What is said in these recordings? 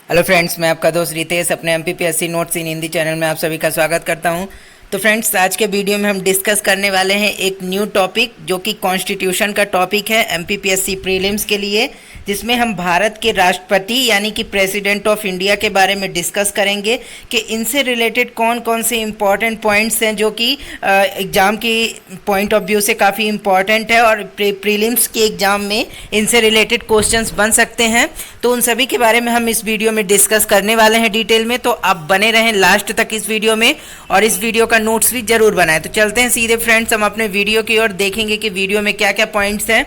Hello friends, मैं आपका दोस्त रितेश अपने एमपीपीएससी नोट्स इन हिंदी चैनल में आप सभी का स्वागत करता हूं। तो फ्रेंड्स, आज के वीडियो में हम डिस्कस करने वाले हैं एक न्यू टॉपिक जो कि कॉन्स्टिट्यूशन का टॉपिक है एमपीपीएससी प्रीलिम्स के लिए, जिसमें हम भारत के राष्ट्रपति यानी कि प्रेसिडेंट ऑफ इंडिया के बारे में डिस्कस करेंगे कि इनसे रिलेटेड कौन कौन से इम्पॉर्टेंट पॉइंट्स हैं जो कि एग्ज़ाम की पॉइंट ऑफ व्यू से काफ़ी इम्पॉर्टेंट है और प्रीलिम्स के एग्ज़ाम में इनसे रिलेटेड क्वेश्चंस बन सकते हैं। तो उन सभी के बारे में हम इस वीडियो में डिस्कस करने वाले हैं डिटेल में। तो आप बने रहें लास्ट तक इस वीडियो में और इस वीडियो का नोट्स भी जरूर बनाएं। तो चलते हैं सीधे फ्रेंड्स, हम अपने वीडियो की ओर देखेंगे कि वीडियो में क्या क्या पॉइंट्स हैं।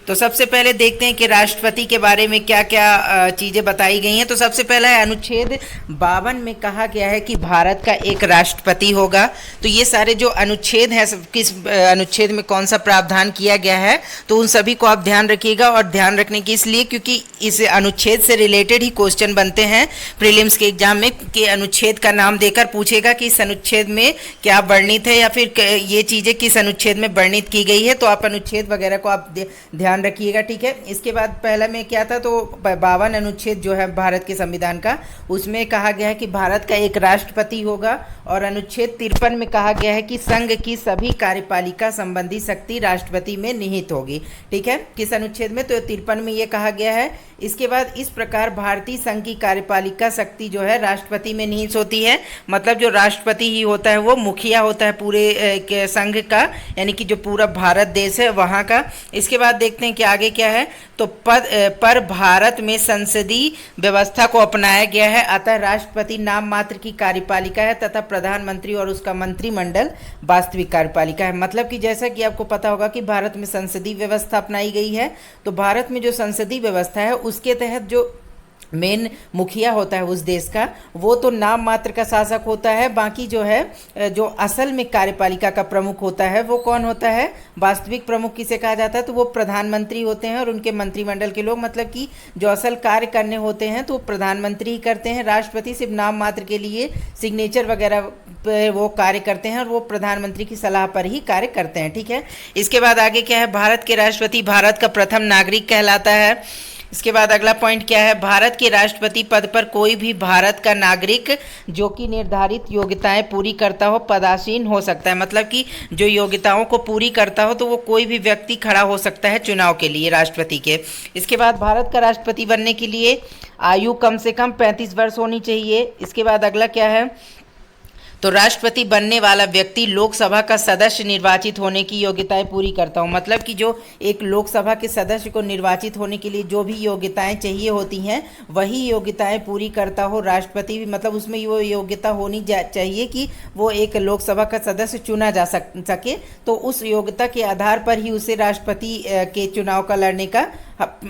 तो सबसे पहले देखते हैं कि राष्ट्रपति के बारे में क्या क्या चीज़ें बताई गई हैं। तो सबसे पहला है अनुच्छेद 52 में कहा गया है कि भारत का एक राष्ट्रपति होगा। तो ये सारे जो अनुच्छेद हैं, किस अनुच्छेद में कौन सा प्रावधान किया गया है, तो उन सभी को आप ध्यान रखिएगा। और ध्यान रखने की इसलिए क्योंकि इस अनुच्छेद से रिलेटेड ही क्वेश्चन बनते हैं प्रीलिम्स के एग्जाम में, कि अनुच्छेद का नाम देकर पूछेगा कि इस अनुच्छेद में क्या वर्णित है या फिर ये चीज़ें किस अनुच्छेद में वर्णित की गई है। तो आप अनुच्छेद वगैरह को आप ध्यान रखिएगा, ठीक है। इसके बाद पहला में क्या था, तो 52 अनुच्छेद जो है भारत के संविधान का, उसमें कहा गया है कि भारत का एक राष्ट्रपति होगा। और अनुच्छेद 53 में कहा गया है कि संघ की सभी कार्यपालिका संबंधी शक्ति राष्ट्रपति में निहित होगी, ठीक है। किस अनुच्छेद में, तो 53 में ये कहा गया है। इसके बाद इस प्रकार भारतीय संघ की कार्यपालिका शक्ति जो है राष्ट्रपति में निहित होती है। मतलब जो राष्ट्रपति ही होता है वो मुखिया होता है पूरे संघ का, यानी कि जो पूरा भारत देश है वहाँ का। इसके बाद देखते हैं कि आगे क्या है, तो पर भारत में संसदीय व्यवस्था को अपनाया गया है, अतः राष्ट्रपति नाम मात्र की कार्यपालिका है तथा प्रधानमंत्री और उसका मंत्रिमंडल वास्तविक कार्यपालिका है। मतलब कि जैसा कि आपको पता होगा कि भारत में संसदीय व्यवस्था अपनाई गई है। तो भारत में जो संसदीय व्यवस्था है उसके तहत जो मेन मुखिया होता है उस देश का, वो तो नाम मात्र का शासक होता है। बाकी जो है जो असल में कार्यपालिका का प्रमुख होता है वो कौन होता है, वास्तविक प्रमुख किसे कहा जाता है, तो वो प्रधानमंत्री होते हैं और उनके मंत्रिमंडल के लोग। मतलब कि जो असल कार्य करने होते हैं तो प्रधानमंत्री ही करते हैं। राष्ट्रपति सिर्फ नाम मात्र के लिए सिग्नेचर वगैरह पे वो कार्य करते हैं और वो प्रधानमंत्री की सलाह पर ही कार्य करते हैं, ठीक है। इसके बाद आगे क्या है, भारत के राष्ट्रपति भारत का प्रथम नागरिक कहलाता है। इसके बाद अगला पॉइंट क्या है, भारत के राष्ट्रपति पद पर कोई भी भारत का नागरिक जो कि निर्धारित योग्यताएं पूरी करता हो पदासीन हो सकता है। मतलब कि जो योग्यताओं को पूरी करता हो तो वो कोई भी व्यक्ति खड़ा हो सकता है चुनाव के लिए राष्ट्रपति के। इसके बाद भारत का राष्ट्रपति बनने के लिए आयु कम से कम 35 वर्ष होनी चाहिए। इसके बाद अगला क्या है, तो राष्ट्रपति बनने वाला व्यक्ति लोकसभा का सदस्य निर्वाचित होने की योग्यताएं पूरी करता हो। मतलब कि जो एक लोकसभा के सदस्य को निर्वाचित होने के लिए जो भी योग्यताएं चाहिए होती हैं वही योग्यताएं पूरी करता हो राष्ट्रपति भी। मतलब उसमें वो योग्यता होनी चाहिए कि वो एक लोकसभा का सदस्य चुना जा सके। तो उस योग्यता के आधार पर ही उसे राष्ट्रपति के चुनाव का लड़ने का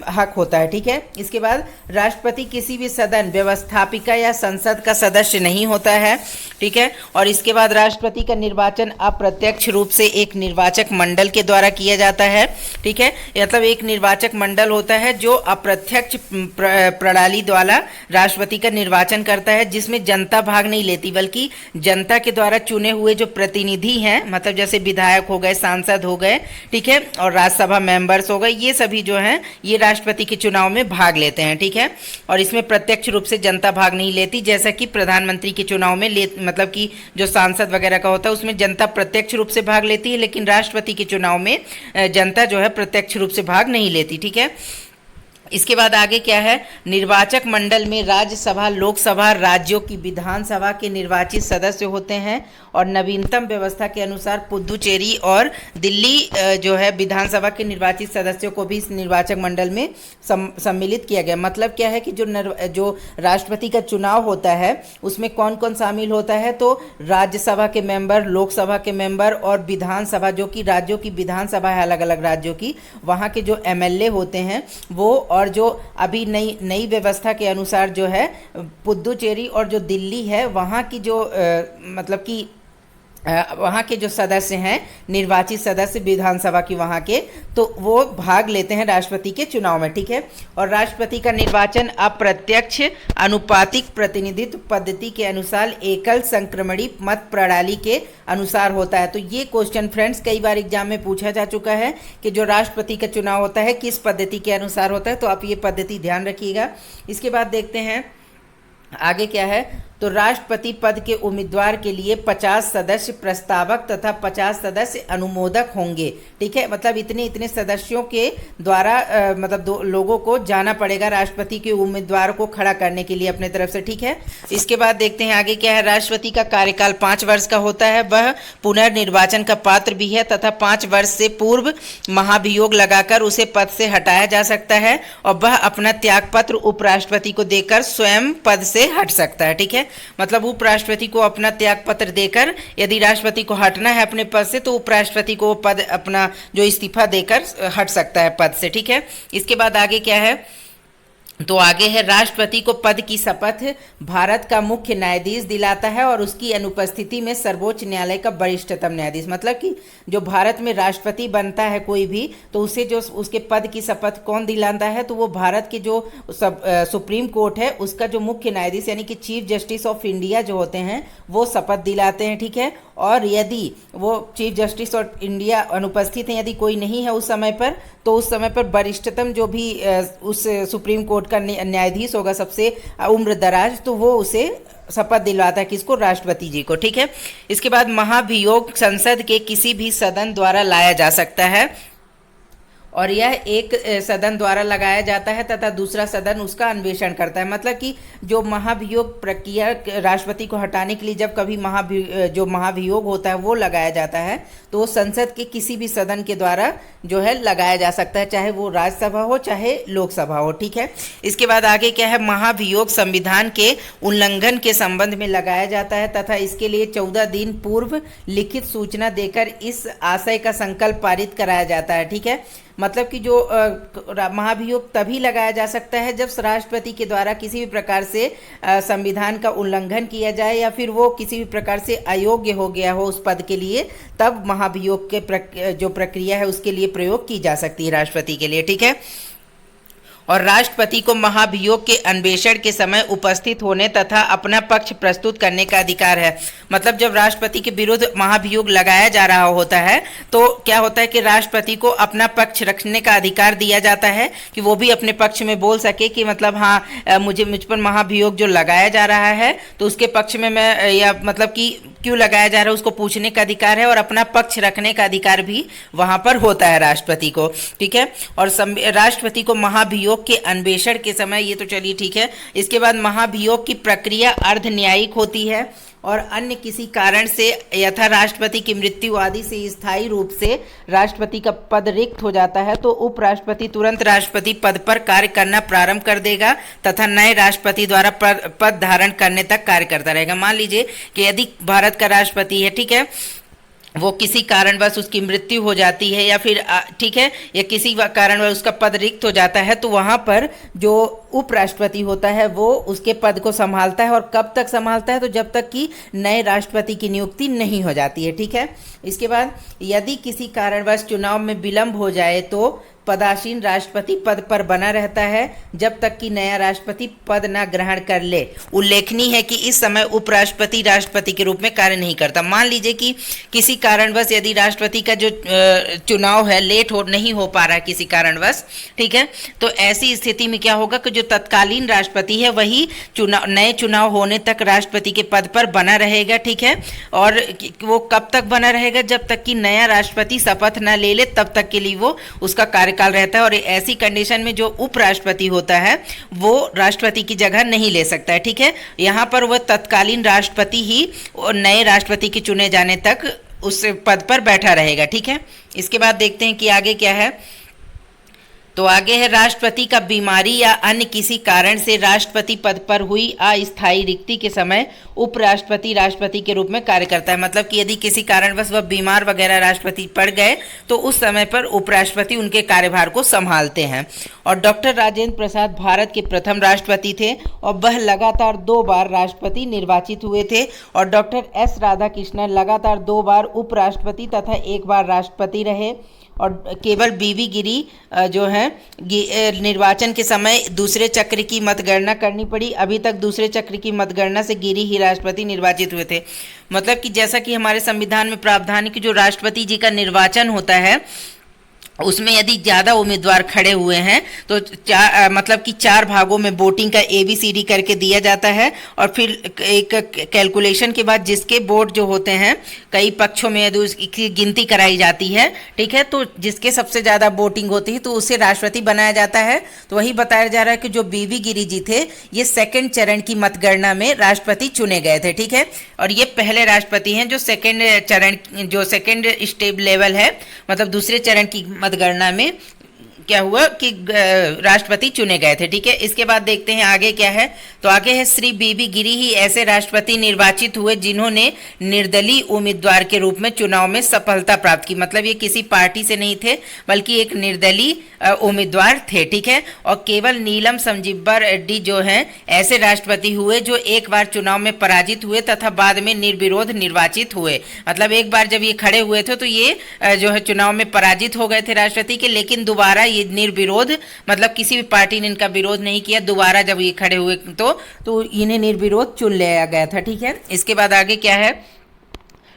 हक होता है, ठीक है। इसके बाद राष्ट्रपति किसी भी सदन, व्यवस्थापिका या संसद का सदस्य नहीं होता है, ठीक है। और इसके बाद राष्ट्रपति का निर्वाचन अप्रत्यक्ष रूप से एक निर्वाचक मंडल के द्वारा किया जाता है, ठीक है। मतलब एक निर्वाचक मंडल होता है जो अप्रत्यक्ष प्रणाली द्वारा राष्ट्रपति का निर्वाचन करता है, जिसमें जनता भाग नहीं लेती बल्कि जनता के द्वारा चुने हुए जो प्रतिनिधि हैं, मतलब जैसे विधायक हो गए, सांसद हो गए, ठीक है, और राज्यसभा मेंबर्स हो गए, ये सभी जो हैं ये राष्ट्रपति के चुनाव में भाग लेते हैं, ठीक है। और इसमें प्रत्यक्ष रूप से जनता भाग नहीं लेती, जैसा कि प्रधानमंत्री के चुनाव में मतलब कि जो सांसद वगैरह का होता है उसमें जनता प्रत्यक्ष रूप से भाग लेती है, लेकिन राष्ट्रपति के चुनाव में जनता जो है प्रत्यक्ष रूप से भाग नहीं लेती, ठीक है। इसके बाद आगे क्या है, निर्वाचक मंडल में राज्यसभा, लोकसभा, राज्यों की विधानसभा के निर्वाचित सदस्य होते हैं। और नवीनतम व्यवस्था के अनुसार पुदुचेरी और दिल्ली जो है विधानसभा के निर्वाचित सदस्यों को भी इस निर्वाचक मंडल में सम्मिलित किया गया। मतलब क्या है कि जो राष्ट्रपति का चुनाव होता है उसमें कौन कौन शामिल होता है, तो राज्यसभा के मेंबर, लोकसभा के मेंबर और विधानसभा, जो कि राज्यों की विधानसभा है अलग अलग राज्यों की, वहाँ के जो एमएलए होते हैं वो, और जो अभी नई व्यवस्था के अनुसार जो है पुदुचेरी और जो दिल्ली है वहाँ की जो मतलब कि वहाँ के जो सदस्य हैं, निर्वाचित सदस्य विधानसभा की वहाँ के, तो वो भाग लेते हैं राष्ट्रपति के चुनाव में, ठीक है। और राष्ट्रपति का निर्वाचन अप्रत्यक्ष अनुपातिक प्रतिनिधित्व पद्धति के अनुसार एकल संक्रमणी मत प्रणाली के अनुसार होता है। तो ये क्वेश्चन फ्रेंड्स कई बार एग्जाम में पूछा जा चुका है कि जो राष्ट्रपति का चुनाव होता है किस पद्धति के अनुसार होता है, तो आप ये पद्धति ध्यान रखिएगा। इसके बाद देखते हैं आगे क्या है। तो राष्ट्रपति पद के उम्मीदवार के लिए 50 सदस्य प्रस्तावक तथा 50 सदस्य अनुमोदक होंगे, ठीक है। मतलब इतने इतने सदस्यों के द्वारा मतलब दो लोगों को जाना पड़ेगा राष्ट्रपति के उम्मीदवार को खड़ा करने के लिए अपने तरफ से, ठीक है। इसके बाद देखते हैं आगे क्या है। राष्ट्रपति का कार्यकाल 5 वर्ष का होता है। वह पुनर्निर्वाचन का पात्र भी है तथा 5 वर्ष से पूर्व महाभियोग लगाकर उसे पद से हटाया जा सकता है और वह अपना त्यागपत्र उपराष्ट्रपति को देकर स्वयं पद से हट सकता है, ठीक है। मतलब उपराष्ट्रपति को अपना त्याग पत्र देकर यदि राष्ट्रपति को हटना है अपने पद से, तो उपराष्ट्रपति को पद अपना जो इस्तीफा देकर हट सकता है पद से, ठीक है। इसके बाद आगे क्या है। तो आगे है राष्ट्रपति को पद की शपथ भारत का मुख्य न्यायाधीश दिलाता है और उसकी अनुपस्थिति में सर्वोच्च न्यायालय का वरिष्ठतम न्यायाधीश। मतलब कि जो भारत में राष्ट्रपति बनता है कोई भी, तो उसे जो उसके पद की शपथ कौन दिलाता है, तो वो भारत के जो सुप्रीम कोर्ट है उसका जो मुख्य न्यायाधीश यानी कि चीफ जस्टिस ऑफ इंडिया जो होते हैं वो शपथ दिलाते हैं, ठीक है। और यदि वो चीफ जस्टिस ऑफ इंडिया अनुपस्थित हैं, यदि कोई नहीं है उस समय पर, तो उस समय पर वरिष्ठतम जो भी उस सुप्रीम कोर्ट का न्यायाधीश होगा सबसे उम्र दराज, तो वो उसे शपथ दिलवाता है, किसको, राष्ट्रपति जी को, ठीक है। इसके बाद महाभियोग संसद के किसी भी सदन द्वारा लाया जा सकता है और यह एक सदन द्वारा लगाया जाता है तथा दूसरा सदन उसका अन्वेषण करता है। मतलब कि जो महाभियोग प्रक्रिया राष्ट्रपति को हटाने के लिए जब कभी जो महाभियोग होता है वो लगाया जाता है, तो वो संसद के किसी भी सदन के द्वारा जो है लगाया जा सकता है, चाहे वो राज्यसभा हो चाहे लोकसभा हो, ठीक है। इसके बाद आगे क्या है। महाभियोग संविधान के उल्लंघन के संबंध में लगाया जाता है तथा इसके लिए 14 दिन पूर्व लिखित सूचना देकर इस आशय का संकल्प पारित कराया जाता है, ठीक है। मतलब कि जो महाभियोग तभी लगाया जा सकता है जब राष्ट्रपति के द्वारा किसी भी प्रकार से संविधान का उल्लंघन किया जाए या फिर वो किसी भी प्रकार से अयोग्य हो गया हो उस पद के लिए, तब महाभियोग के जो प्रक्रिया है उसके लिए प्रयोग की जा सकती है राष्ट्रपति के लिए, ठीक है। और राष्ट्रपति को महाभियोग के अन्वेषण के समय उपस्थित होने तथा अपना पक्ष प्रस्तुत करने का अधिकार है। मतलब जब राष्ट्रपति के विरुद्ध महाभियोग लगाया जा रहा होता है तो क्या होता है कि राष्ट्रपति को अपना पक्ष रखने का अधिकार दिया जाता है कि वो भी अपने पक्ष में बोल सके कि मतलब हाँ मुझ पर महाभियोग जो लगाया जा रहा है तो उसके पक्ष में मैं, या मतलब कि क्यों लगाया जा रहा है उसको पूछने का अधिकार है और अपना पक्ष रखने का अधिकार भी वहां पर होता है राष्ट्रपति को, ठीक है। और राष्ट्रपति को महाभियोग के अन्वेषण के समय, ये तो चलिए ठीक है। इसके बाद महाभियोग की प्रक्रिया अर्ध न्यायिक होती है और अन्य किसी कारण से यथा राष्ट्रपति की मृत्यु आदि से स्थायी रूप से राष्ट्रपति का पद रिक्त हो जाता है तो उपराष्ट्रपति तुरंत राष्ट्रपति पद पर कार्य करना प्रारंभ कर देगा तथा नए राष्ट्रपति द्वारा पद धारण करने तक कार्य करता रहेगा। मान लीजिए कि यदि भारत का राष्ट्रपति है, ठीक है, वो किसी कारणवश उसकी मृत्यु हो जाती है या फिर ठीक है, या किसी कारणवश उसका पद रिक्त हो जाता है, तो वहां पर जो उपराष्ट्रपति होता है वो उसके पद को संभालता है। और कब तक संभालता है, तो जब तक कि नए राष्ट्रपति की नियुक्ति नहीं हो जाती है, ठीक है। इसके बाद यदि किसी कारणवश चुनाव में विलंब हो जाए तो पदासीन राष्ट्रपति पद पर बना रहता है जब तक कि नया राष्ट्रपति पद न ग्रहण कर ले। उल्लेखनीय है कि इस समय उपराष्ट्रपति राष्ट्रपति के रूप में कार्य नहीं करता। मान लीजिए कि किसी कारणवश यदि राष्ट्रपति का जो चुनाव है लेट नहीं हो पा रहा है किसी कारणवश, ठीक है, तो ऐसी स्थिति में क्या होगा कि जो तत्कालीन राष्ट्रपति है वही नए चुनाव होने तक राष्ट्रपति के पद पर बना रहेगा, ठीक है। और वो कब तक बना रहेगा, जब तक कि नया राष्ट्रपति शपथ न ले ले तब तक के लिए वो उसका कार्यकाल रहता है। और ऐसी कंडीशन में जो उपराष्ट्रपति होता है वो राष्ट्रपति की जगह नहीं ले सकता है, ठीक है। यहाँ पर वह तत्कालीन राष्ट्रपति ही नए राष्ट्रपति के चुने जाने तक उस पद पर बैठा रहेगा, ठीक है। इसके बाद देखते हैं कि आगे क्या है। तो आगे है राष्ट्रपति का बीमारी या अन्य किसी कारण से राष्ट्रपति पद पर हुई अस्थायी रिक्ति के समय उपराष्ट्रपति राष्ट्रपति के रूप में कार्य करता है। मतलब कि यदि किसी कारणवश वह बीमार वगैरह राष्ट्रपति पड़ गए तो उस समय पर उपराष्ट्रपति उनके कार्यभार को संभालते हैं। और डॉक्टर राजेंद्र प्रसाद भारत के प्रथम राष्ट्रपति थे और वह लगातार 2 बार राष्ट्रपति निर्वाचित हुए थे। और डॉक्टर एस राधाकृष्णन लगातार 2 बार उपराष्ट्रपति तथा 1 बार राष्ट्रपति रहे। और केवल बीवी गिरी जो है निर्वाचन के समय दूसरे चक्र की मतगणना करनी पड़ी। अभी तक दूसरे चक्र की मतगणना से गिरी ही राष्ट्रपति निर्वाचित हुए थे। मतलब कि जैसा कि हमारे संविधान में प्रावधान है कि जो राष्ट्रपति जी का निर्वाचन होता है उसमें यदि ज़्यादा उम्मीदवार खड़े हुए हैं तो मतलब कि 4 भागों में वोटिंग का ABCD करके दिया जाता है। और फिर एक कैलकुलेशन के बाद जिसके वोट जो होते हैं कई पक्षों में यदि उसकी गिनती कराई जाती है, ठीक है, तो जिसके सबसे ज़्यादा वोटिंग होती है तो उसे राष्ट्रपति बनाया जाता है। तो वही बताया जा रहा है कि जो बीवी गिरी जी थे ये 2nd चरण की मतगणना में राष्ट्रपति चुने गए थे, ठीक है। और ये पहले राष्ट्रपति हैं जो 2nd चरण, जो 2nd स्टेप लेवल है, मतलब दूसरे चरण की मतगणना में क्या हुआ कि राष्ट्रपति चुने गए थे, ठीक है। इसके बाद देखते हैं आगे क्या है। तो आगे है श्री बीबी गिरी ही ऐसे राष्ट्रपति निर्वाचित हुए जिन्होंने निर्दलीय उम्मीदवार के रूप में चुनाव में सफलता प्राप्त की। मतलब ये किसी पार्टी से नहीं थे बल्कि एक निर्दलीय उम्मीदवार थे, ठीक है। और केवल नीलम संजीवा रेड्डी जो हैं ऐसे राष्ट्रपति हुए जो 1 बार चुनाव में पराजित हुए तथा बाद में निर्विरोध निर्वाचित हुए। मतलब एक बार जब ये खड़े हुए थे तो ये जो है चुनाव में पराजित हो गए थे राष्ट्रपति के, लेकिन दोबारा ये निर्विरोध, मतलब किसी भी पार्टी ने इनका विरोध नहीं किया। दोबारा जब ये खड़े हुए तो इन्हें निर्विरोध चुन लिया गया था, ठीक है। इसके बाद आगे क्या है।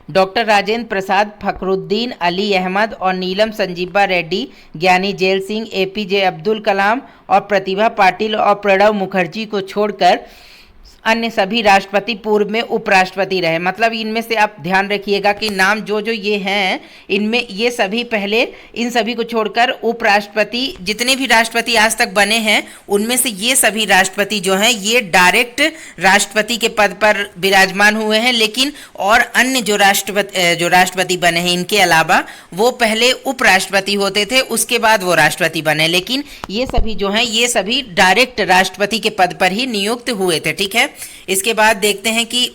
डॉक्टर राजेंद्र प्रसाद, फखरुद्दीन अली अहमद और नीलम संजीवा रेड्डी, ज्ञानी जेल सिंह, APJ अब्दुल कलाम और प्रतिभा पाटिल और प्रणब मुखर्जी को छोड़कर अन्य सभी राष्ट्रपति पूर्व में उपराष्ट्रपति रहे। मतलब इनमें से आप ध्यान रखिएगा कि नाम जो जो ये हैं इनमें ये सभी पहले, इन सभी को छोड़कर उपराष्ट्रपति, जितने भी राष्ट्रपति आज तक बने हैं उनमें से ये सभी राष्ट्रपति जो हैं ये डायरेक्ट राष्ट्रपति के पद पर विराजमान हुए हैं। लेकिन और अन्य जो राष्ट्रपति बने हैं इनके अलावा वो पहले उपराष्ट्रपति होते थे, उसके बाद वो राष्ट्रपति बने। लेकिन ये सभी जो हैं ये सभी डायरेक्ट राष्ट्रपति के पद पर ही नियुक्त हुए थे, ठीक है। इसके बाद देखते हैं कि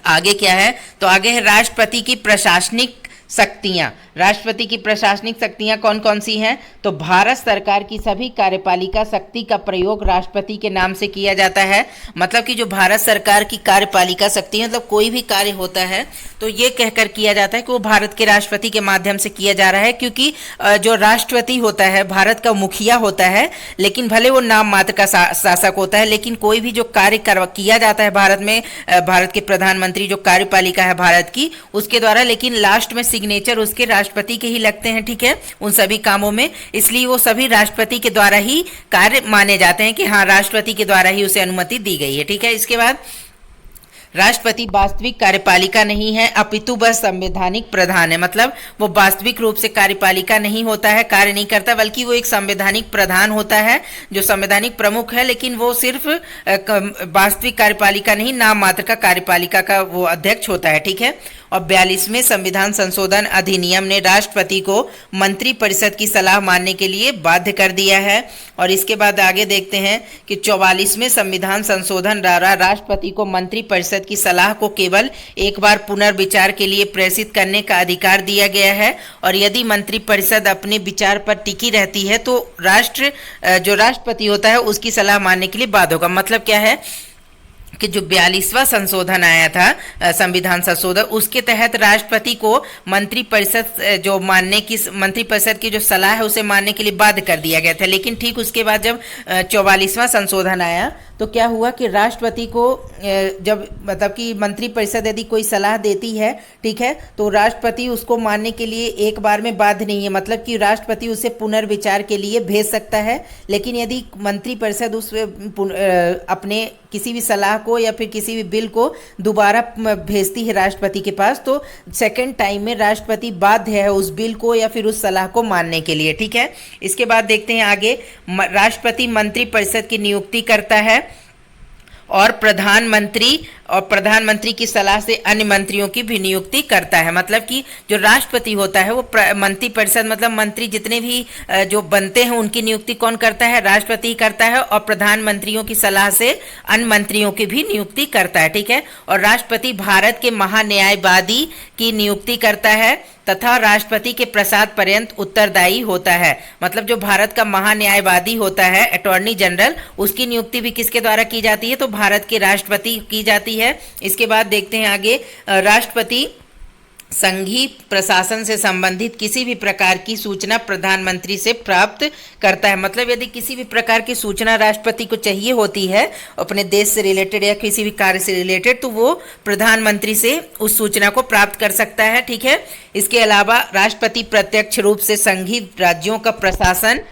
आगे क्या है। तो आगे है राष्ट्रपति की प्रशासनिक शक्तियां। राष्ट्रपति की प्रशासनिक शक्तियां कौन कौन सी हैं। तो भारत सरकार की सभी कार्यपालिका शक्ति का प्रयोग राष्ट्रपति के नाम से किया जाता है। मतलब कि जो भारत सरकार की कार्यपालिका शक्ति है, मतलब कोई भी कार्य होता है तो ये कहकर किया जाता है कि वो भारत के राष्ट्रपति के माध्यम से किया जा रहा है। क्योंकि जो राष्ट्रपति होता है भारत का मुखिया होता है, लेकिन भले वो नाम मात्र का शासक होता है, लेकिन कोई भी जो कार्य किया जाता है भारत में, भारत के प्रधानमंत्री जो कार्यपालिका है भारत की, उसके द्वारा, लेकिन लास्ट में सिग्नेचर उसके राष्ट्रपति के ही लगते हैं, ठीक है, उन सभी कामों में। इसलिए वो सभी राष्ट्रपति के द्वारा ही कार्य माने जाते हैं कि हाँ राष्ट्रपति के द्वारा ही उसे अनुमति दी गई है, ठीक है। इसके बाद राष्ट्रपति वास्तविक कार्यपालिका नहीं है अपितु वह संवैधानिक प्रधान है। मतलब वो वास्तविक रूप से कार्यपालिका नहीं होता है, कार्य नहीं करता, बल्कि वो एक संवैधानिक प्रधान होता है जो संवैधानिक प्रमुख है। लेकिन वो सिर्फ वास्तविक कार्यपालिका नहीं, नाम मात्र का कार्यपालिका का वो अध्यक्ष होता है, ठीक है। और 42वें संविधान संशोधन अधिनियम ने राष्ट्रपति को मंत्रिपरिषद की सलाह मानने के लिए बाध्य कर दिया है। और इसके बाद आगे देखते हैं कि 44वें संविधान संशोधन द्वारा राष्ट्रपति को मंत्रिपरिषद की सलाह को केवल एक बार पुनर्विचार के लिए प्रेषित करने का अधिकार दिया गया है। और यदि मंत्रिपरिषद अपने विचार पर टिकी रहती है तो जो राष्ट्रपति होता है उसकी सलाह मानने के लिए बाध्य होगा। मतलब क्या है कि जो 42वां संशोधन आया था संविधान संशोधन, उसके तहत राष्ट्रपति को मंत्रिपरिषद की जो सलाह है उसे मानने के लिए बाध्य कर दिया गया था। लेकिन ठीक उसके बाद जब 44वां संशोधन आया तो क्या हुआ कि राष्ट्रपति को जब मतलब कि मंत्रिपरिषद यदि कोई सलाह देती है, ठीक है, तो राष्ट्रपति उसको मानने के लिए एक बार में बाध्य नहीं है। मतलब कि राष्ट्रपति उसे पुनर्विचार के लिए भेज सकता है। लेकिन यदि मंत्रिपरिषद उस अपने किसी भी सलाह को या फिर किसी भी बिल को दोबारा भेजती है राष्ट्रपति के पास, तो सेकंड टाइम में राष्ट्रपति बाध्य है उस बिल को या फिर उस सलाह को मानने के लिए, ठीक है। इसके बाद देखते हैं आगे, राष्ट्रपति मंत्रिपरिषद की नियुक्ति करता है और प्रधानमंत्री और प्रधानमंत्री की सलाह से अन्य मंत्रियों की भी नियुक्ति करता है। मतलब कि जो राष्ट्रपति होता है वो मंत्री परिषद मतलब मंत्री जितने भी जो बनते हैं उनकी नियुक्ति कौन करता है, राष्ट्रपति करता है, और प्रधानमंत्रियों की सलाह से अन्य मंत्रियों की भी नियुक्ति करता है, ठीक है। और राष्ट्रपति भारत के महान्यायवादी की नियुक्ति करता है तथा राष्ट्रपति के प्रसाद पर्यंत उत्तरदायी होता है। मतलब जो भारत का महान्यायवादी होता है, अटॉर्नी जनरल, उसकी नियुक्ति भी किसके द्वारा की जाती है, तो भारत के राष्ट्रपति की जाती है। इसके बाद देखते हैं आगे, राष्ट्रपति संघीय प्रशासन से संबंधित किसी भी प्रकार की सूचना प्रधानमंत्री से प्राप्त करता है। मतलब यदि किसी भी प्रकार की सूचना राष्ट्रपति को चाहिए होती है अपने देश से रिलेटेड या किसी भी कार्य से रिलेटेड, तो वो प्रधानमंत्री से उस सूचना को प्राप्त कर सकता है, ठीक है। इसके अलावा राष्ट्रपति प्रत्यक्ष रूप से संघीय राज्यों का प्रशासन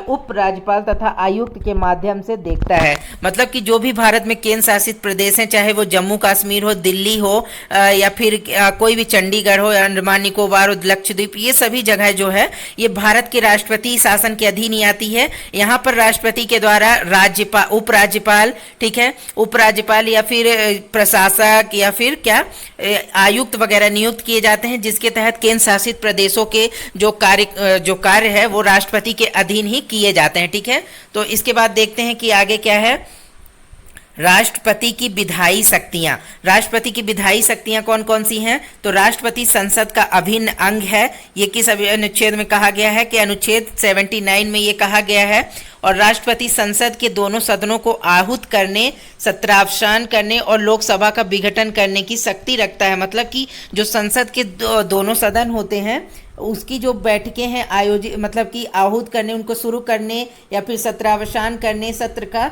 उप राज्यपाल तथा आयुक्त के माध्यम से देखता है। मतलब कि जो भी भारत में केंद्र शासित प्रदेश हैं, चाहे वो जम्मू कश्मीर हो, दिल्ली हो या फिर कोई भी चंडीगढ़ हो, अंडमान निकोबार हो, लक्षद्वीप, ये सभी जगह जो है ये भारत के राष्ट्रपति शासन के अधीन ही आती है। यहाँ पर राष्ट्रपति के द्वारा राज्यपाल, उपराज्यपाल, ठीक है, उपराज्यपाल या फिर प्रशासक या फिर क्या आयुक्त वगैरह नियुक्त किए जाते हैं, जिसके तहत केंद्र शासित प्रदेशों के जो कार्य है वो राष्ट्रपति के अधीन किए जाते हैं, ठीक है। तो इसके बाद देखते हैं कि आगे क्या है, राष्ट्रपति की विधायी शक्तियां। राष्ट्रपति की विधायी शक्तियां कौन कौन सी हैं, तो राष्ट्रपति संसद का अभिन्न अंग है। ये किस अनुच्छेद में कहा गया है कि अनुच्छेद 79 में ये कहा गया है। और राष्ट्रपति संसद के दोनों सदनों को आहूत करने, सत्रावसान करने और लोकसभा का विघटन करने की शक्ति रखता है। मतलब कि जो संसद के दोनों सदन होते हैं उसकी जो बैठकें हैं आयोजित, मतलब कि आहूत करने, उनको शुरू करने या फिर सत्रावसान करने, सत्र का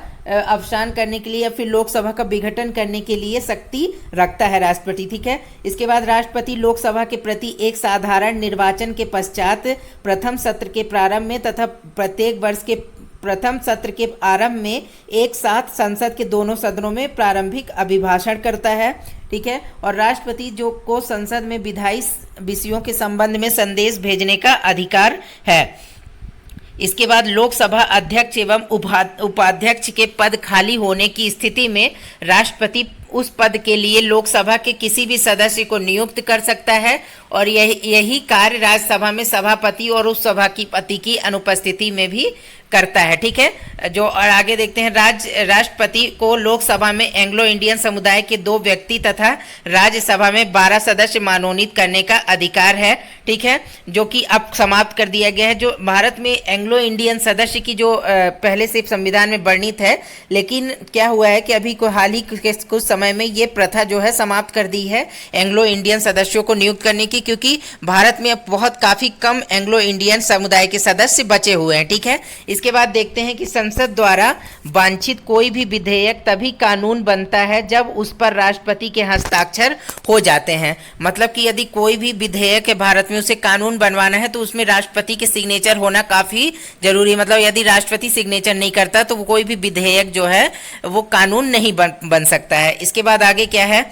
अवसान करने के लिए या फिर लोकसभा का विघटन करने के लिए शक्ति रखता है राष्ट्रपति, ठीक है। इसके बाद राष्ट्रपति लोकसभा के प्रति एक साधारण निर्वाचन के पश्चात प्रथम सत्र के प्रारंभ में तथा प्रत्येक वर्ष के प्रथम सत्र के आरंभ में एक साथ संसद के दोनों सदनों में प्रारंभिक अभिभाषण करता है, ठीक है। और राष्ट्रपति जो को संसद में विधायी विषयों के संबंध में संदेश भेजने का अधिकार है। इसके बाद लोकसभा अध्यक्ष एवं उपाध्यक्ष के पद खाली होने की स्थिति में राष्ट्रपति उस पद के लिए लोकसभा के किसी भी सदस्य को नियुक्त कर सकता है और यही कार्य राज्यसभा में सभापति और उस सभापति की अनुपस्थिति में भी करता है, ठीक है। जो और आगे देखते हैं, राष्ट्रपति को लोकसभा में एंग्लो इंडियन समुदाय के 2 व्यक्ति तथा राज्यसभा में 12 सदस्य मनोनीत करने का अधिकार है, ठीक है, जो कि अब समाप्त कर दिया गया है। जो भारत में एंग्लो इंडियन सदस्य की जो पहले से संविधान में वर्णित है, लेकिन क्या हुआ है कि अभी हाल ही के कुछ समय में ये प्रथा जो है समाप्त कर दी है एंग्लो इंडियन सदस्यों को नियुक्त करने की, क्योंकि भारत में अब काफी कम एंग्लो इंडियन समुदाय के सदस्य बचे हुए हैं, ठीक है। इसके बाद देखते हैं कि संसद द्वारा वांछित कोई भी विधेयक तभी कानून बनता है जब उस पर राष्ट्रपति के हस्ताक्षर हो जाते हैं। मतलब कि यदि कोई भी विधेयक है भारत में, उसे कानून बनवाना है तो उसमें राष्ट्रपति के सिग्नेचर होना काफी जरूरी। मतलब यदि राष्ट्रपति सिग्नेचर नहीं करता तो वो कोई भी विधेयक जो है वो कानून नहीं बन सकता है। इसके बाद आगे क्या है,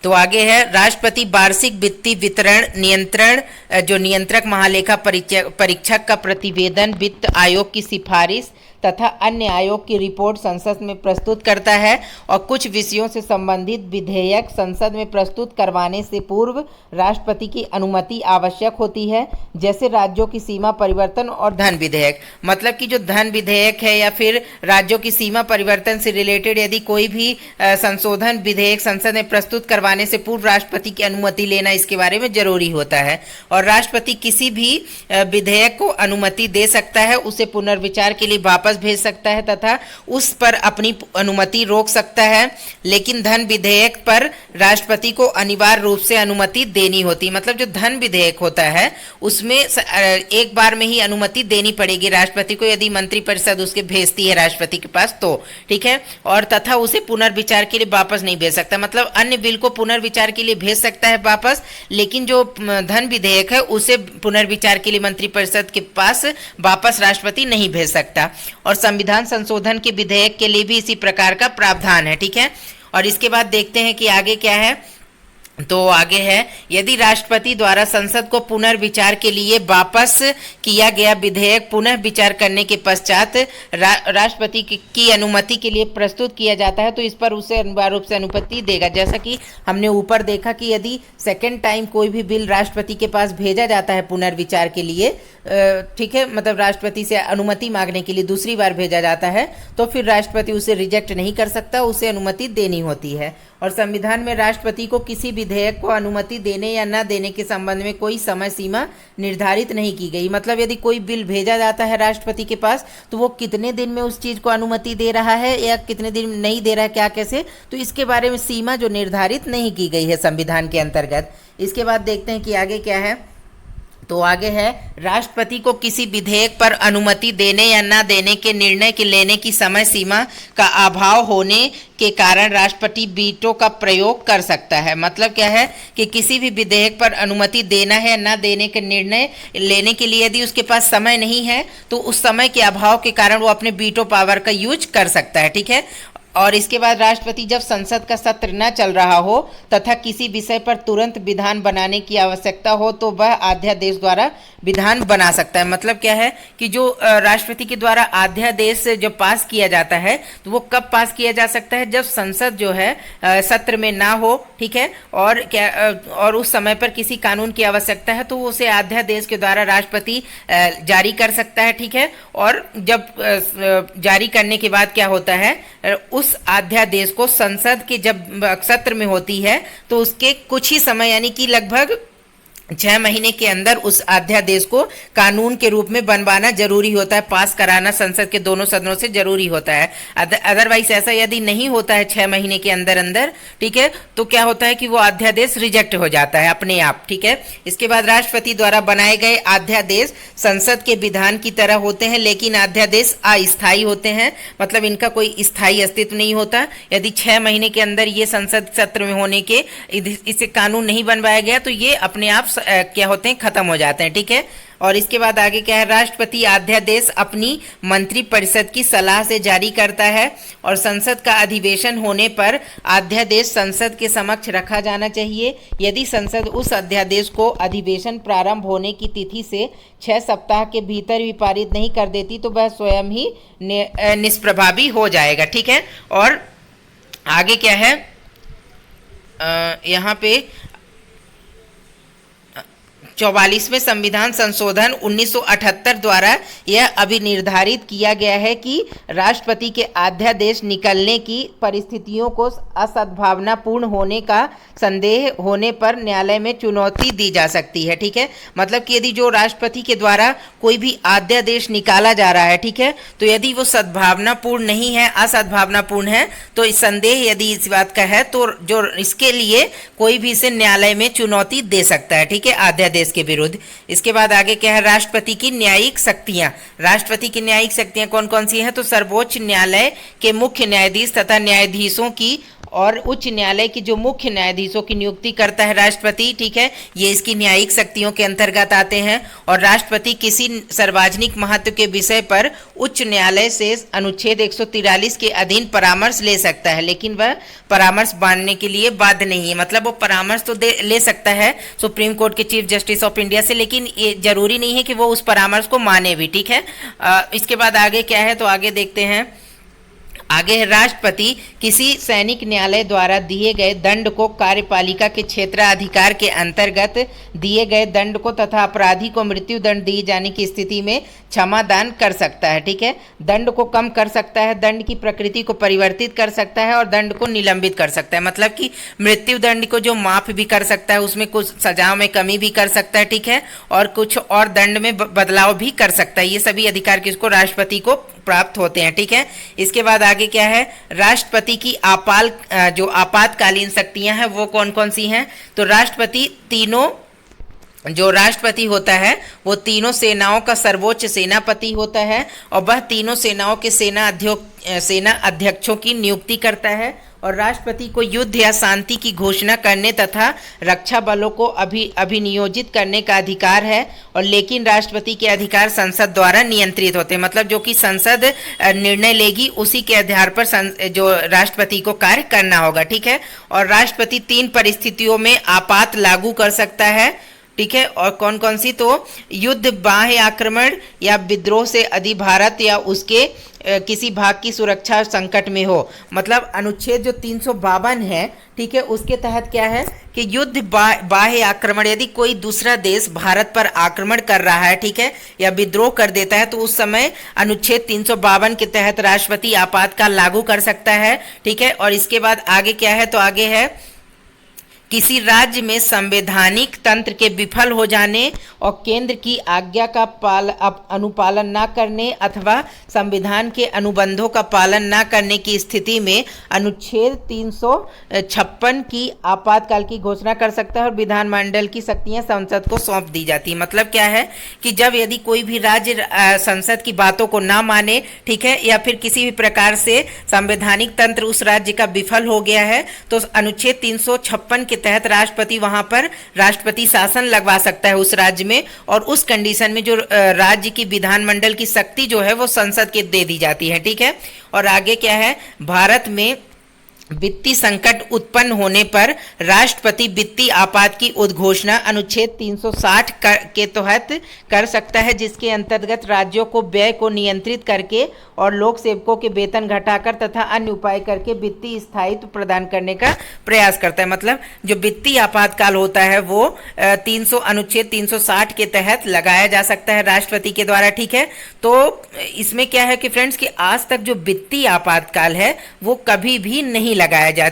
तो आगे है राष्ट्रपति वार्षिक वित्तीय वितरण नियंत्रण, जो नियंत्रक महालेखा परीक्षक का प्रतिवेदन, वित्त आयोग की सिफारिश तथा अन्य आयोग की रिपोर्ट संसद में प्रस्तुत करता है। और कुछ विषयों से संबंधित विधेयक संसद में प्रस्तुत करवाने से पूर्व राष्ट्रपति की अनुमति आवश्यक होती है, जैसे राज्यों की सीमा परिवर्तन और धन विधेयक। मतलब कि जो धन विधेयक है या फिर राज्यों की सीमा परिवर्तन से रिलेटेड यदि कोई भी संशोधन विधेयक संसद में प्रस्तुत करवाने से पूर्व राष्ट्रपति की अनुमति लेना इसके बारे में जरूरी होता है। और राष्ट्रपति किसी भी विधेयक को अनुमति दे सकता है, उसे पुनर्विचार के लिए वापस भेज सकता है तथा उस पर अपनी अनुमति रोक सकता है, लेकिन धन विधेयक पर राष्ट्रपति को अनिवार्य रूप से अनुमति देनी होती है। मतलब जो धन विधेयक होता है उसमें एक बार में ही अनुमति देनी पड़ेगी राष्ट्रपति को, यदि मंत्रिपरिषद उसके भेजती है राष्ट्रपति के पास तो, ठीक है। और तथा उसे पुनर्विचार के लिए वापस नहीं भेज सकता। मतलब अन्य बिल को पुनर्विचार के लिए भेज सकता है वापस, लेकिन जो धन विधेयक है उसे पुनर्विचार के लिए मंत्रिपरिषद के पास वापस राष्ट्रपति नहीं भेज सकता। और संविधान संशोधन के विधेयक के लिए भी इसी प्रकार का प्रावधान है, ठीक है। और इसके बाद देखते हैं कि आगे क्या है, तो आगे है, यदि राष्ट्रपति द्वारा संसद को पुनर्विचार के लिए वापस किया गया विधेयक पुनः विचार करने के पश्चात राष्ट्रपति की अनुमति के लिए प्रस्तुत किया जाता है तो इस पर उसे अनिवार्य रूप से अनुमति देगा। जैसा कि हमने ऊपर देखा कि यदि सेकेंड टाइम कोई भी बिल राष्ट्रपति के पास भेजा जाता है पुनर्विचार के लिए, ठीक है, मतलब राष्ट्रपति से अनुमति मांगने के लिए दूसरी बार भेजा जाता है तो फिर राष्ट्रपति उसे रिजेक्ट नहीं कर सकता, उसे अनुमति देनी होती है। और संविधान में राष्ट्रपति को किसी विधेयक को अनुमति देने या न देने के संबंध में कोई समय सीमा निर्धारित नहीं की गई। मतलब यदि कोई बिल भेजा जाता है राष्ट्रपति के पास तो वो कितने दिन में उस चीज़ को अनुमति दे रहा है या कितने दिन नहीं दे रहा है, क्या कैसे, तो इसके बारे में सीमा जो निर्धारित नहीं की गई है संविधान के अंतर्गत। इसके बाद देखते हैं कि आगे क्या है। तो आगे है, राष्ट्रपति को किसी विधेयक पर अनुमति देने या न देने के निर्णय के लेने की समय सीमा का अभाव होने के कारण राष्ट्रपति वीटो का प्रयोग कर सकता है। मतलब क्या है कि किसी भी विधेयक पर अनुमति देना है न देने के निर्णय लेने के लिए यदि उसके पास समय नहीं है तो उस समय के अभाव के कारण वो अपने वीटो पावर का यूज कर सकता है, ठीक है। और इसके बाद राष्ट्रपति जब संसद का सत्र न चल रहा हो तथा किसी विषय पर तुरंत विधान बनाने की आवश्यकता हो तो वह अध्यादेश द्वारा विधान बना सकता है। मतलब क्या है कि जो राष्ट्रपति के द्वारा अध्यादेश जब पास किया जाता है तो वो कब पास किया जा सकता है, जब संसद जो है सत्र में ना हो, ठीक है, और क्या और उस समय पर किसी कानून की आवश्यकता है तो उसे अध्यादेश के द्वारा राष्ट्रपति जारी कर सकता है, ठीक है। और जब जारी करने के बाद क्या होता है, उस अध्यादेश को संसद के जब सत्र में होती है तो उसके कुछ ही समय यानी कि लगभग 6 महीने के अंदर उस अध्यादेश को कानून के रूप में बनवाना जरूरी होता है, पास कराना संसद के दोनों सदनों से जरूरी होता है। अदरवाइज ऐसा यदि नहीं होता है 6 महीने के अंदर अंदर, ठीक है, तो क्या होता है कि वो अध्यादेश रिजेक्ट हो जाता है अपने आप, ठीक है। इसके बाद राष्ट्रपति द्वारा बनाए गए अध्यादेश संसद के विधान की तरह होते हैं लेकिन अध्यादेश अस्थायी होते हैं। मतलब इनका कोई स्थायी अस्तित्व नहीं होता। यदि 6 महीने के अंदर ये संसद सत्र में होने के इसे कानून नहीं बनवाया गया तो ये अपने आप क्या होते हैं, खत्म हो जाते हैं, ठीक है। और इसके बाद आगे क्या है, राष्ट्रपति अध्यादेश अपनी मंत्रिपरिषद की सलाह से जारी करता है और संसद का अधिवेशन होने पर अध्यादेश संसद के समक्ष रखा जाना चाहिए। यदि संसद उस अध्यादेश को अधिवेशन प्रारंभ होने की तिथि से 6 सप्ताह के भीतर भी पारित नहीं कर देती तो वह स्वयं ही निष्प्रभावी हो जाएगा, ठीक है। और आगे क्या है, यहाँ पे 44वें संविधान संशोधन 1978 द्वारा यह अभिनिर्धारित किया गया है कि राष्ट्रपति के अध्यादेश निकलने की परिस्थितियों को असद्भावनापूर्ण होने का संदेह होने पर न्यायालय में चुनौती दी जा सकती है, ठीक है। मतलब कि यदि जो राष्ट्रपति के द्वारा कोई भी अध्यादेश निकाला जा रहा है, ठीक है, तो यदि वो सद्भावनापूर्ण नहीं है, असद्भावनापूर्ण है, तो इस संदेह यदि इस बात का है तो जो इसके लिए कोई भी इसे न्यायालय में चुनौती दे सकता है, ठीक है, अध्यादेश के विरुद्ध। इसके बाद आगे क्या है, राष्ट्रपति की न्यायिक शक्तियां। राष्ट्रपति की न्यायिक शक्तियां कौन कौन सी हैं, तो सर्वोच्च न्यायालय के मुख्य न्यायाधीश तथा न्यायाधीशों की और उच्च न्यायालय की जो मुख्य न्यायाधीशों की नियुक्ति करता है राष्ट्रपति, ठीक है, ये इसकी न्यायिक शक्तियों के अंतर्गत आते हैं। और राष्ट्रपति किसी सार्वजनिक महत्व के विषय पर उच्च न्यायालय से अनुच्छेद 143 के अधीन परामर्श ले सकता है, लेकिन वह परामर्श मानने के लिए बाध्य नहीं है। मतलब वो परामर्श तो ले सकता है सुप्रीम कोर्ट के चीफ जस्टिस ऑफ इंडिया से, लेकिन ये जरूरी नहीं है कि वो उस परामर्श को माने भी, ठीक है। इसके बाद आगे क्या है, तो आगे देखते हैं। आगे है, राष्ट्रपति किसी सैनिक न्यायालय द्वारा दिए गए दंड को कार्यपालिका के क्षेत्राधिकार के अंतर्गत दिए गए दंड को तथा अपराधी को मृत्यु दंड दिए जाने की स्थिति में क्षमादान कर सकता है, ठीक है। दंड को कम कर सकता है, दंड की प्रकृति को परिवर्तित कर सकता है और दंड को निलंबित कर सकता है। मतलब कि मृत्यु दंड को जो माफ भी कर सकता है, उसमें कुछ सजाओं में कमी भी कर सकता है, ठीक है, और कुछ और दंड में बदलाव भी कर सकता है। ये सभी अधिकार किसको, राष्ट्रपति को प्राप्त होते हैं, ठीक है। इसके बाद आगे क्या है, राष्ट्रपति की जो आपातकालीन शक्तियां हैं वो कौन कौन सी हैं, तो जो राष्ट्रपति होता है वो तीनों सेनाओं का सर्वोच्च सेनापति होता है और वह तीनों सेनाओं के सेना अध्यक्षों की नियुक्ति करता है और राष्ट्रपति को युद्ध या शांति की घोषणा करने तथा रक्षा बलों को अभिनियोजित करने का अधिकार है। और लेकिन राष्ट्रपति के अधिकार संसद द्वारा नियंत्रित होते हैं, मतलब जो कि संसद निर्णय लेगी उसी के आधार पर जो राष्ट्रपति को कार्य करना होगा, ठीक है। और राष्ट्रपति 3 परिस्थितियों में आपात लागू कर सकता है, ठीक है। और कौन कौन सी? तो युद्ध, बाह्य आक्रमण या विद्रोह से यदि भारत या उसके किसी भाग की सुरक्षा संकट में हो। मतलब अनुच्छेद जो 352 है, ठीक है, उसके तहत क्या है कि युद्ध, बाह्य आक्रमण, यदि कोई दूसरा देश भारत पर आक्रमण कर रहा है, ठीक है, या विद्रोह कर देता है, तो उस समय अनुच्छेद 352 के तहत राष्ट्रपति आपातकाल लागू कर सकता है, ठीक है। और इसके बाद आगे क्या है? तो आगे है किसी राज्य में संवैधानिक तंत्र के विफल हो जाने और केंद्र की आज्ञा का अनुपालन न करने अथवा संविधान के अनुबंधों का पालन न करने की स्थिति में अनुच्छेद 356 की आपातकाल की घोषणा कर सकता है और विधानमंडल की शक्तियां संसद को सौंप दी जाती है। मतलब क्या है कि जब यदि कोई भी राज्य संसद की बातों को ना माने, ठीक है, या फिर किसी भी प्रकार से संवैधानिक तंत्र उस राज्य का विफल हो गया है, तो अनुच्छेद 356 के तहत राष्ट्रपति वहां पर राष्ट्रपति शासन लगवा सकता है उस राज्य में। और उस कंडीशन में जो राज्य की विधानमंडल की शक्ति जो है वो संसद के दे दी जाती है, ठीक है। और आगे क्या है? भारत में वित्तीय संकट उत्पन्न होने पर राष्ट्रपति वित्तीय आपात की उद्घोषणा अनुच्छेद 360 के तहत कर सकता है, जिसके अंतर्गत राज्यों को व्यय को नियंत्रित करके और लोक सेवकों के वेतन घटाकर तथा अन्य उपाय करके वित्तीय स्थायित्व प्रदान करने का प्रयास करता है। मतलब जो वित्तीय आपातकाल होता है वो अनुच्छेद 360 के तहत लगाया जा सकता है राष्ट्रपति के द्वारा, ठीक है। तो इसमें क्या है कि फ्रेंड्स कि आज तक जो वित्तीय आपातकाल है वो कभी भी नहीं लगाया गया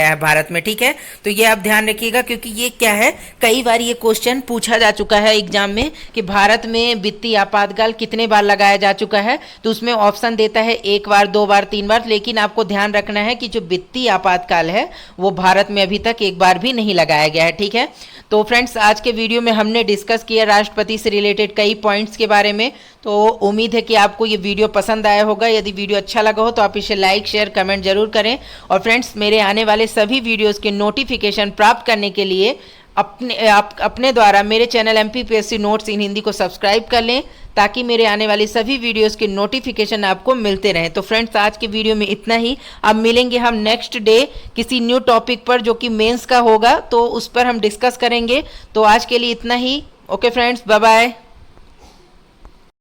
है भारत में, ठीक है। तो ये आप ध्यान रखिएगा, क्योंकि ये क्या है, कई बार ये क्वेश्चन पूछा जा चुका है एग्जाम में कि भारत में वित्तीय आपातकाल कितने बार लगाया जा चुका है। तो उसमें ऑप्शन देता है 1 बार, 2 बार, 3 बार, लेकिन आपको ध्यान रखना है कि जो वित्तीय आपातकाल है वो भारत में अभी तक 1 बार भी नहीं लगाया गया है, ठीक है। तो फ्रेंड्स आज के वीडियो में हमने डिस्कस किया राष्ट्रपति से रिलेटेड कई पॉइंट्स के बारे में। तो उम्मीद है कि आपको ये वीडियो पसंद आया होगा। यदि वीडियो अच्छा लगा हो तो आप इसे लाइक, शेयर, कमेंट जरूर करें। और फ्रेंड्स मेरे आने वाले सभी वीडियोस के नोटिफिकेशन प्राप्त करने के लिए अपने द्वारा मेरे चैनल MPPSC नोट्स इन हिंदी को सब्सक्राइब कर लें, ताकि मेरे आने वाली सभी वीडियोस के नोटिफिकेशन आपको मिलते रहें। तो फ्रेंड्स आज के वीडियो में इतना ही। अब मिलेंगे हम नेक्स्ट डे किसी न्यू टॉपिक पर जो कि मेंस का होगा, तो उस पर हम डिस्कस करेंगे। तो आज के लिए इतना ही। Okay friends, bye bye.